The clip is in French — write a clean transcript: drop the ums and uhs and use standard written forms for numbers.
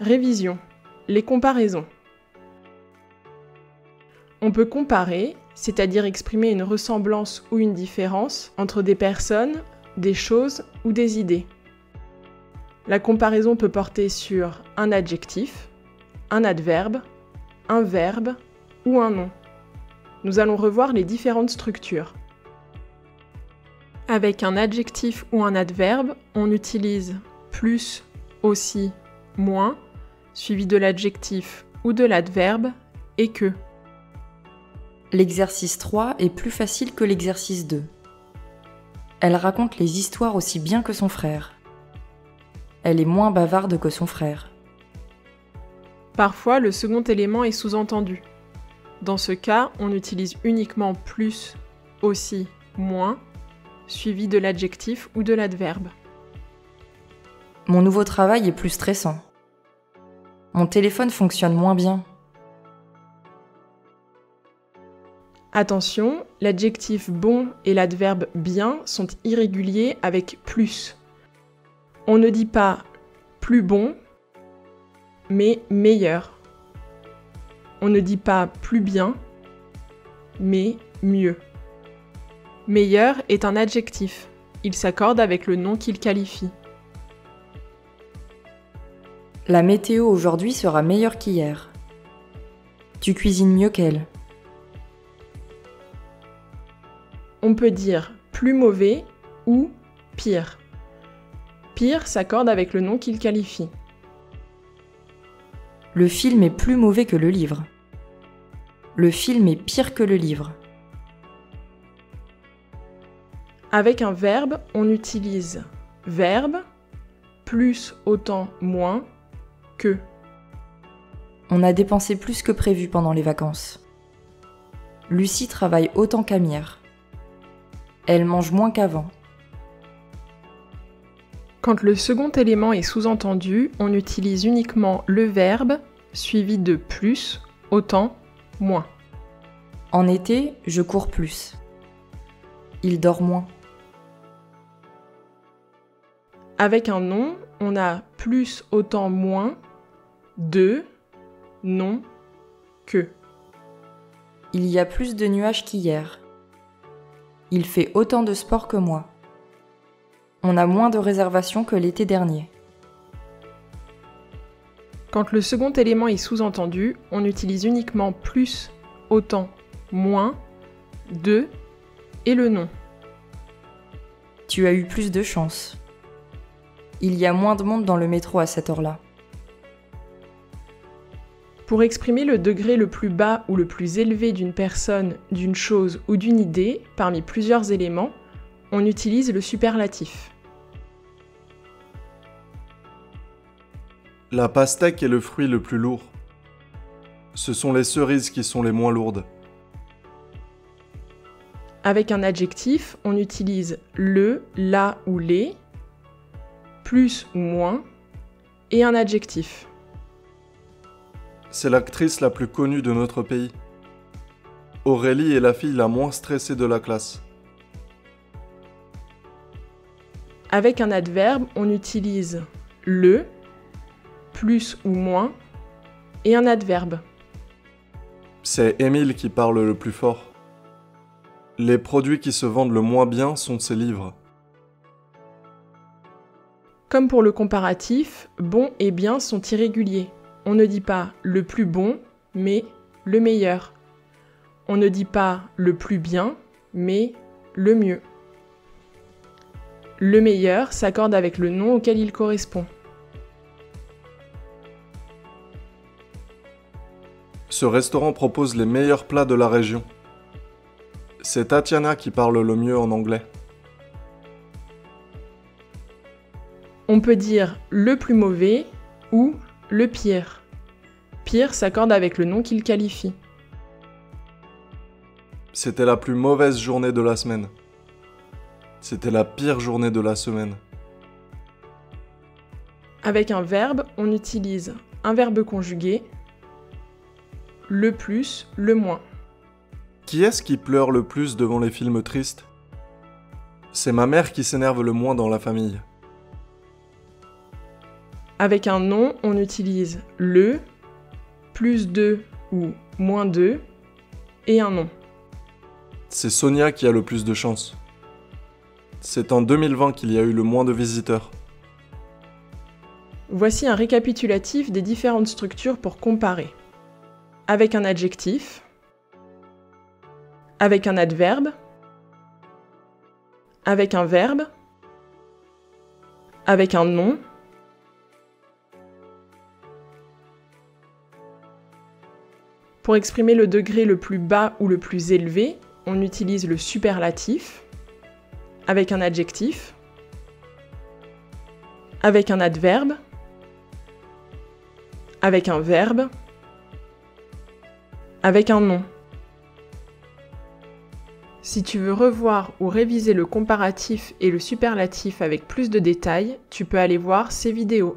Révision. Les comparaisons. On peut comparer, c'est-à-dire exprimer une ressemblance ou une différence entre des personnes, des choses ou des idées. La comparaison peut porter sur un adjectif, un adverbe, un verbe ou un nom. Nous allons revoir les différentes structures. Avec un adjectif ou un adverbe, on utilise plus, aussi, moins, suivi de l'adjectif ou de l'adverbe, et que. L'exercice 3 est plus facile que l'exercice 2. Elle raconte les histoires aussi bien que son frère. Elle est moins bavarde que son frère. Parfois, le second élément est sous-entendu. Dans ce cas, on utilise uniquement plus, aussi, moins, suivi de l'adjectif ou de l'adverbe. Mon nouveau travail est plus stressant. Mon téléphone fonctionne moins bien. Attention, l'adjectif bon et l'adverbe bien sont irréguliers avec plus. On ne dit pas plus bon, mais meilleur. On ne dit pas plus bien, mais mieux. Meilleur est un adjectif. Il s'accorde avec le nom qu'il qualifie. La météo aujourd'hui sera meilleure qu'hier. Tu cuisines mieux qu'elle. On peut dire plus mauvais ou pire. Pire s'accorde avec le nom qu'il qualifie. Le film est plus mauvais que le livre. Le film est pire que le livre. Avec un verbe, on utilise verbe, plus, autant, moins, que. On a dépensé plus que prévu pendant les vacances. Lucie travaille autant qu'Amir. Elle mange moins qu'avant. Quand le second élément est sous-entendu, on utilise uniquement le verbe suivi de plus, autant, moins. En été, je cours plus. Il dort moins. Avec un nom, on a plus, autant, moins, de, non, que. Il y a plus de nuages qu'hier. Il fait autant de sport que moi. On a moins de réservations que l'été dernier. Quand le second élément est sous-entendu, on utilise uniquement plus, autant, moins, de et le nom. Tu as eu plus de chance. Il y a moins de monde dans le métro à cette heure-là. Pour exprimer le degré le plus bas ou le plus élevé d'une personne, d'une chose ou d'une idée, parmi plusieurs éléments, on utilise le superlatif. La pastèque est le fruit le plus lourd. Ce sont les cerises qui sont les moins lourdes. Avec un adjectif, on utilise le, la ou les, plus ou moins, et un adjectif. C'est l'actrice la plus connue de notre pays. Aurélie est la fille la moins stressée de la classe. Avec un adverbe, on utilise le, plus ou moins, et un adverbe. C'est Émile qui parle le plus fort. Les produits qui se vendent le moins bien sont ses livres. Comme pour le comparatif, bon et bien sont irréguliers. On ne dit pas le plus bon, mais le meilleur. On ne dit pas le plus bien, mais le mieux. Le meilleur s'accorde avec le nom auquel il correspond. Ce restaurant propose les meilleurs plats de la région. C'est Tatiana qui parle le mieux en anglais. On peut dire le plus mauvais ou le pire. Pire s'accorde avec le nom qu'il qualifie. C'était la plus mauvaise journée de la semaine. C'était la pire journée de la semaine. Avec un verbe, on utilise un verbe conjugué, le plus, le moins. Qui est-ce qui pleure le plus devant les films tristes? C'est ma mère qui s'énerve le moins dans la famille. Avec un nom, on utilise le, plus de ou moins de, et un nom. C'est Sonia qui a le plus de chance. C'est en 2020 qu'il y a eu le moins de visiteurs. Voici un récapitulatif des différentes structures pour comparer. Avec un adjectif, avec un adverbe, avec un verbe, avec un nom, pour exprimer le degré le plus bas ou le plus élevé, on utilise le superlatif, avec un adjectif, avec un adverbe, avec un verbe, avec un nom. Si tu veux revoir ou réviser le comparatif et le superlatif avec plus de détails, tu peux aller voir ces vidéos.